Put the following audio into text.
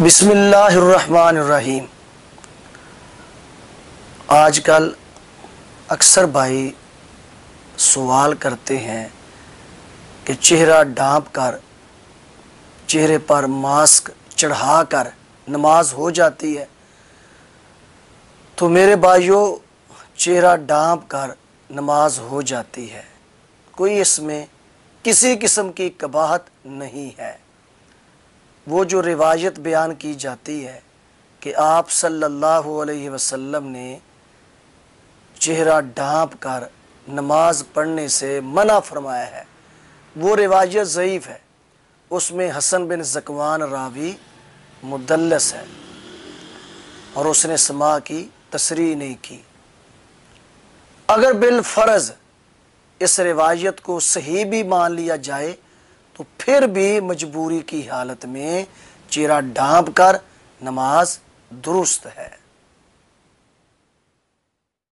बिस्मिल्लाहिर्रहमानिर्रहीम। आजकल अक्सर भाई सवाल करते हैं कि चेहरा ढाँप कर, चेहरे पर मास्क चढ़ाकर नमाज हो जाती है। तो मेरे भाइयों, चेहरा ढाँप कर नमाज हो जाती है, कोई इसमें किसी किस्म की कबाहत नहीं है। वो जो रिवायत बयान की जाती है कि आप सल्लल्लाहु अलैहि वसल्लम ने चेहरा ढाँप कर नमाज पढ़ने से मना फरमाया है, वो रिवायत ज़ईफ़ है। उसमें हसन बिन ज़कवान रावी मुदल्लस है और उसने समा की तसरीह नहीं की। अगर बिल फ़र्ज़ इस रिवायत को सही भी मान लिया जाए तो फिर भी मजबूरी की हालत में चेहरा ढाँप कर नमाज दुरुस्त है।